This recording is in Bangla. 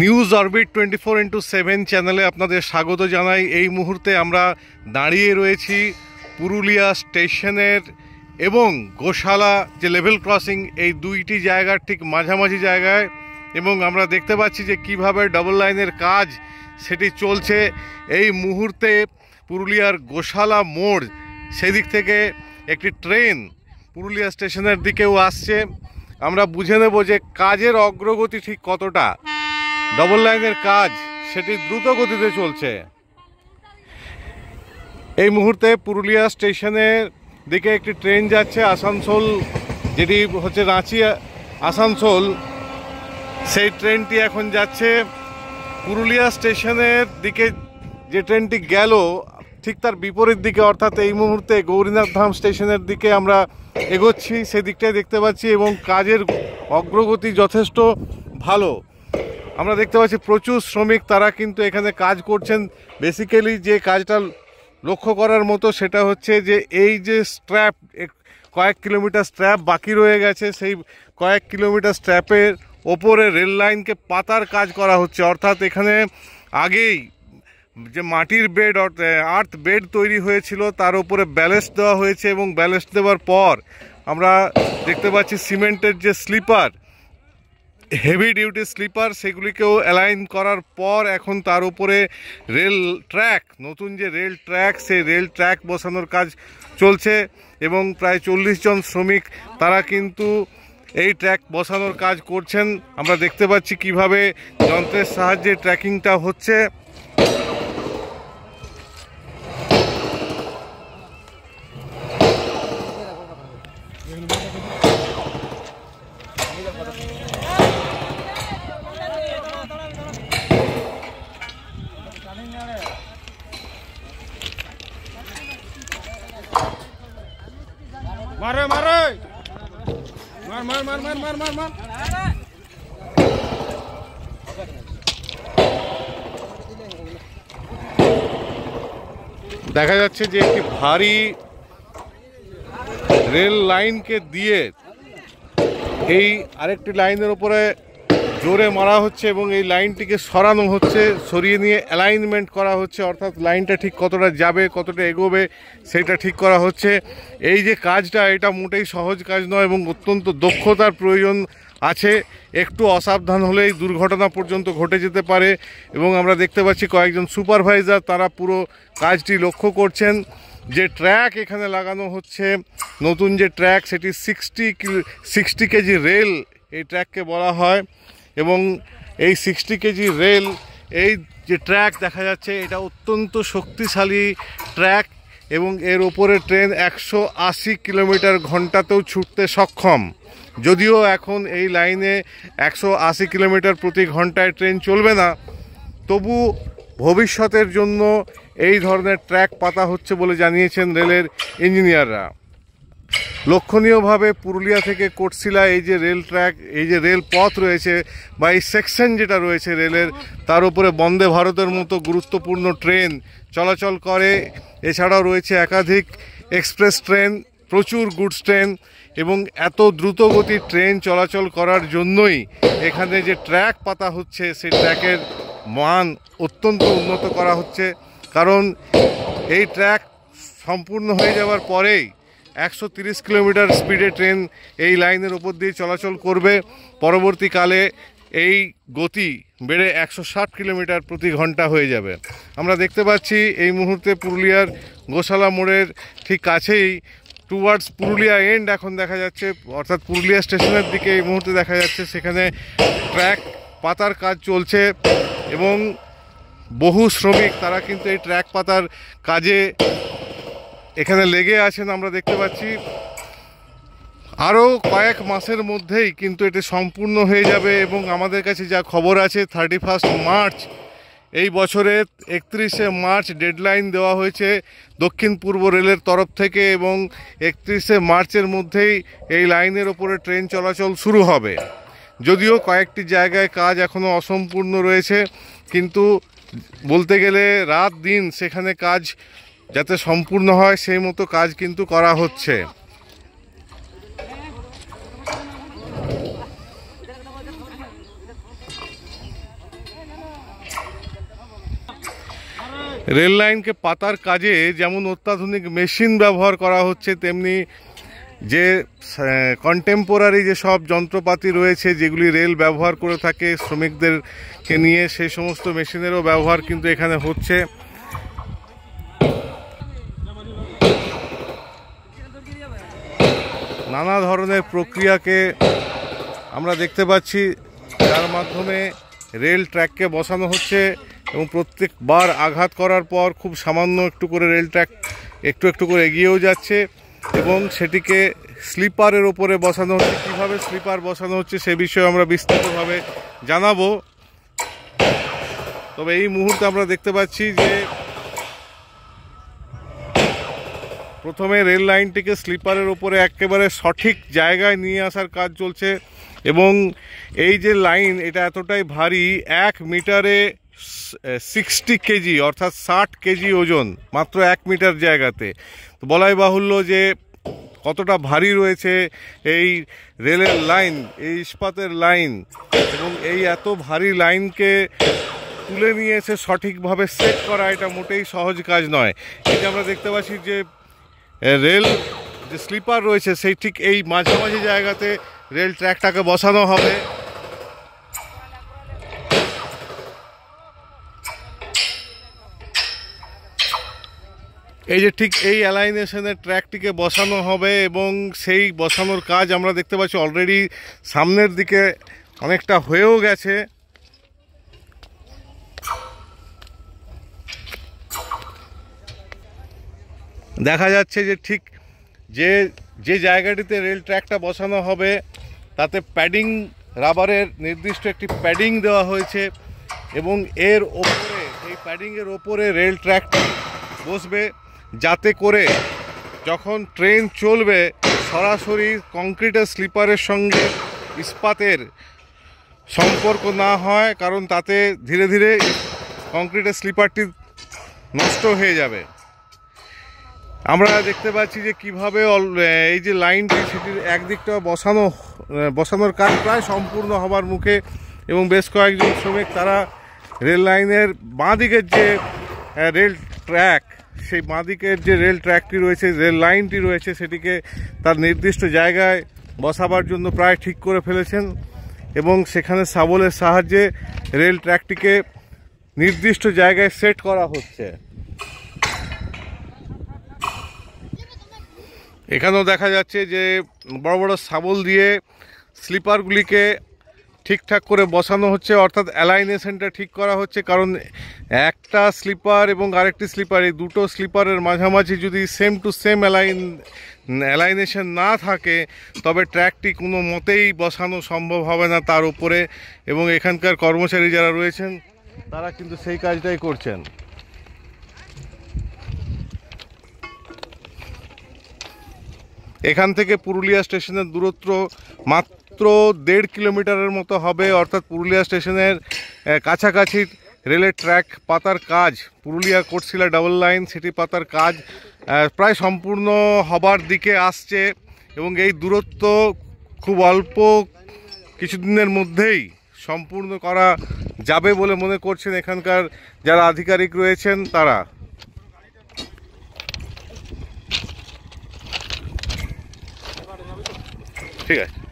নিউজ অরবিট 24x7 চ্যানেলে আপনাদের স্বাগত জানাই। এই মুহূর্তে আমরা দাঁড়িয়ে রয়েছি পুরুলিয়া স্টেশনের এবং গোশালা যে লেভেল ক্রসিং, এই দুইটি জায়গার ঠিক মাঝামাঝি জায়গায়, এবং আমরা দেখতে পাচ্ছি যে কিভাবে ডাবল লাইনের কাজ সেটি চলছে এই মুহূর্তে। পুরুলিয়ার গোশালা মোড় সেদিক থেকে একটি ট্রেন পুরুলিয়া স্টেশনের দিকেও আসছে। আমরা বুঝে নেব যে কাজের অগ্রগতি ঠিক কতটা। ডবল লাইনের কাজ সেটি দ্রুত গতিতে চলছে। এই মুহূর্তে পুরুলিয়া স্টেশনের দিকে একটি ট্রেন যাচ্ছে আসানসোল, যেটি হচ্ছে রাঁচি আসানসোল। সেই ট্রেনটি এখন যাচ্ছে পুরুলিয়া স্টেশনের দিকে। যে ট্রেনটি গেল ঠিক তার বিপরীত দিকে, অর্থাৎ এই মুহূর্তে গৌরীনাথ ধাম স্টেশনের দিকে আমরা এগোচ্ছি, সেদিকটাই দেখতে পাচ্ছি, এবং কাজের অগ্রগতি যথেষ্ট ভালো। আমরা দেখতে পাচ্ছি প্রচুর শ্রমিক তারা কিন্তু এখানে কাজ করছেন। বেসিক্যালি যে কাজটা লক্ষ্য করার মতো সেটা হচ্ছে যে এই যে স্ট্র্যাপ, কয়েক কিলোমিটার স্ট্র্যাপ বাকি রয়ে গেছে, সেই কয়েক কিলোমিটার স্ট্র্যাপের ওপরে রেল লাইনকে পাতার কাজ করা হচ্ছে। অর্থাৎ এখানে আগেই যে মাটির বেড, আর্থ বেড তৈরি হয়েছিল, তার উপরে ব্যালেস্ট দেওয়া হয়েছে, এবং ব্যালেস্ট দেওয়ার পর আমরা দেখতে পাচ্ছি সিমেন্টের যে স্লিপার, হেভি ডিউটি স্লিপার, সেগুলিকেও অ্যালাইন করার পর এখন তার উপরে রেল ট্র্যাক, নতুন যে রেল ট্র্যাক, সেই রেল ট্র্যাক বসানোর কাজ চলছে, এবং প্রায় 40 জন শ্রমিক তারা কিন্তু এই ট্র্যাক বসানোর কাজ করছেন। আমরা দেখতে পাচ্ছি কিভাবে যন্ত্রের সাহায্যে ট্র্যাকিংটা হচ্ছে। मारे मारे मार मार मार मार मार मार मार দেখা যাচ্ছে যে একটি ভারী রেল লাইনকে দিয়ে এই আরেকটি লাইনের উপরে জোরে মারা হচ্ছে, এবং এই লাইনটিকে সরানো হচ্ছে, সরিয়ে নিয়ে অ্যালাইনমেন্ট করা হচ্ছে। অর্থাৎ লাইনটা ঠিক কতটা যাবে, কতটা এগোবে, সেটা ঠিক করা হচ্ছে। এই যে কাজটা, এটা মোটেই সহজ কাজ নয়, এবং অত্যন্ত দক্ষতার প্রয়োজন আছে। একটু অসাবধান হলেই দুর্ঘটনা পর্যন্ত ঘটে যেতে পারে, এবং আমরা দেখতে পাচ্ছি কয়েকজন সুপারভাইজার তারা পুরো কাজটি লক্ষ্য করছেন। যে ট্র্যাক এখানে লাগানো হচ্ছে, নতুন যে ট্র্যাক, সেটি 60 কেজি রেল এই ট্র্যাককে বলা হয়, এবং এই 60 কেজি রেল, এই যে ট্র্যাক দেখা যাচ্ছে, এটা অত্যন্ত শক্তিশালী ট্র্যাক, এবং এর ওপরে ট্রেন 180 কিলোমিটার ঘন্টাতেও ছুটতে সক্ষম। যদিও এখন এই লাইনে 180 কিলোমিটার প্রতি ঘন্টায় ট্রেন চলবে না, তবু ভবিষ্যতের জন্য এই ধরনের ট্র্যাক পাতা হচ্ছে বলে জানিয়েছেন রেলের ইঞ্জিনিয়াররা। লক্ষণীয়ভাবে পুরুলিয়া থেকে কোটশিলা এই যে রেল ট্র্যাক, এই যে রেল পথ রয়েছে, বা এই সেকশন যেটা রয়েছে রেলের, তার উপরে বন্দে ভারতের মতো গুরুত্বপূর্ণ ট্রেন চলাচল করে। এছাড়াও রয়েছে একাধিক এক্সপ্রেস ট্রেন, প্রচুর গুডস ট্রেন, এবং এত দ্রুতগতির ট্রেন চলাচল করার জন্যই এখানে যে ট্র্যাক পাতা হচ্ছে, সেই ট্র্যাকের মান অত্যন্ত উন্নত করা হচ্ছে। কারণ এই ট্র্যাক সম্পূর্ণ হয়ে যাওয়ার পরেই 130 কিলোমিটার স্পিডে ট্রেন এই লাইনের ওপর দিয়ে চলাচল করবে। পরবর্তীকালে এই গতি বেড়ে 160 কিলোমিটার প্রতি ঘন্টা হয়ে যাবে। আমরা দেখতে পাচ্ছি এই মুহূর্তে পুরুলিয়ার গোশালা মোড়ের ঠিক কাছেই, টুয়ার্ডস পুরুলিয়া এন্ড এখন দেখা যাচ্ছে, অর্থাৎ পুরুলিয়া স্টেশনের দিকে এই মুহূর্তে দেখা যাচ্ছে, সেখানে ট্র্যাক পাতার কাজ চলছে, এবং বহু শ্রমিক তারা কিন্তু এই ট্র্যাক পাতার কাজে এখানে লেগে আছেন। আমরা দেখতে পাচ্ছি আরও কয়েক মাসের মধ্যেই কিন্তু এটি সম্পূর্ণ হয়ে যাবে, এবং আমাদের কাছে যা খবর আছে 31 মার্চ এই বছরের 31শে মার্চ ডেডলাইন দেওয়া হয়েছে দক্ষিণ পূর্ব রেলের তরফ থেকে, এবং 31শে মার্চের মধ্যেই এই লাইনের ওপরে ট্রেন চলাচল শুরু হবে। যদিও কয়েকটি জায়গায় কাজ এখনও অসম্পূর্ণ রয়েছে, কিন্তু বলতে গেলে রাত দিন সেখানে কাজ যাতে সম্পূর্ণ হয় সেই মতো কাজ কিন্তু করা হচ্ছে। রেল লাইনকে পাতার কাজে যেমন অত্যাধুনিক মেশিন ব্যবহার করা হচ্ছে, তেমনি যে কন্টেম্পোরারি যে সব যন্ত্রপাতি রয়েছে যেগুলি রেল ব্যবহার করে থাকে শ্রমিকদেরকে নিয়ে, সেই সমস্ত মেশিনেরও ব্যবহার কিন্তু এখানে হচ্ছে। নানা ধরনের প্রক্রিয়াকে আমরা দেখতে পাচ্ছি, যার মাধ্যমে রেল ট্র্যাককে বসানো হচ্ছে এবং প্রত্যেকবার আঘাত করার পর খুব সামান্য একটু করে রেল ট্র্যাক একটু একটু করে এগিয়েও যাচ্ছে এবং সেটিকে স্লিপারের ওপরে বসানো হচ্ছে। কীভাবে স্লিপার বসানো হচ্ছে সে বিষয়ে আমরা বিস্তারিতভাবে জানাবো। তবে এই মুহূর্তে আমরা দেখতে পাচ্ছি যে প্রথমে রেল লাইনটিকে স্লিপারের ওপরে একেবারে সঠিক জায়গায় নিয়ে আসার কাজ চলছে এবং এই যে লাইন এটা এতটাই ভারী, 1 মিটারে 60 কেজি অর্থাৎ 60 কেজি ওজন মাত্র 1 মিটার জায়গাতে। তো বলাই বাহুল্য যে কতটা ভারী রয়েছে এই রেলের লাইন, এই ইস্পাতের লাইন, এবং এই এত ভারী লাইনকে তুলে নিয়ে এসে সঠিকভাবে সেট করা এটা মোটেই সহজ কাজ নয়। এই যে আমরা দেখতে পাচ্ছি যে রেল যে স্লিপার রয়েছে সেই ঠিক এই মাঝামাঝি জায়গাতে রেল ট্র্যাকটাকে বসানো হবে। এই যে ঠিক এই অ্যালাইনেশনের ট্র্যাকটিকে বসানো হবে এবং সেই বসানোর কাজ আমরা দেখতে পাচ্ছি অলরেডি সামনের দিকে অনেকটা হয়েও গেছে। দেখা যাচ্ছে যে ঠিক যে জায়গাটিতে রেল ট্র্যাকটা বসানো হবে তাতে প্যাডিং, রাবারের নির্দিষ্ট একটি প্যাডিং দেওয়া হয়েছে এবং এর ওপরে, এই প্যাডিংয়ের ওপরে রেল ট্র্যাকটা বসবে, যাতে করে যখন ট্রেন চলবে সরাসরি কংক্রিটের স্লিপারের সঙ্গে ইস্পাতের সম্পর্ক না হয়, কারণ তাতে ধীরে ধীরে কংক্রিটের স্লিপারটি নষ্ট হয়ে যাবে। আমরা দেখতে পাচ্ছি যে কিভাবে এই যে লাইনটি সেটির একদিকটা বসানোর কাজ প্রায় সম্পূর্ণ হবার মুখে এবং বেশ কয়েকজন শ্রমিক তারা রেল লাইনের বাঁ দিকের যে রেল ট্র্যাক, সেই বাঁ দিকের যে রেল ট্র্যাকটি রয়েছে, রেল লাইনটি রয়েছে, সেটিকে তার নির্দিষ্ট জায়গায় বসাবার জন্য প্রায় ঠিক করে ফেলেছেন এবং সেখানে শাবলের সাহায্যে রেল ট্র্যাকটিকে নির্দিষ্ট জায়গায় সেট করা হচ্ছে। এখানেও দেখা যাচ্ছে যে বড় বড় শাবল দিয়ে স্লিপারগুলিকে ঠিকঠাক করে বসানো হচ্ছে, অর্থাৎ অ্যালাইনেশনটা ঠিক করা হচ্ছে। কারণ একটা স্লিপার এবং আরেকটি স্লিপার, এই দুটো স্লিপারের মাঝামাঝি যদি সেম টু সেম অ্যালাইনেশন না থাকে তবে ট্র্যাকটি কোনো মতেই বসানো সম্ভব হবে না তার উপরে, এবং এখানকার কর্মচারী যারা রয়েছেন তারা কিন্তু সেই কাজটাই করছেন। এখান থেকে পুরুলিয়া স্টেশনের দূরত্ব মাত্র 1.5 কিলোমিটারের মতো হবে, অর্থাৎ পুরুলিয়া স্টেশনের কাছাকাছি রেলের ট্র্যাক পাতার কাজ, পুরুলিয়া কোটশিলা ডাবল লাইন সেটি পাতার কাজ প্রায় সম্পূর্ণ হবার দিকে আসছে এবং এই দূরত্ব খুব অল্প কিছুদিনের মধ্যেই সম্পূর্ণ করা যাবে বলে মনে করছেন এখানকার যারা আধিকারিক রয়েছেন তারা। ঠিক আছে।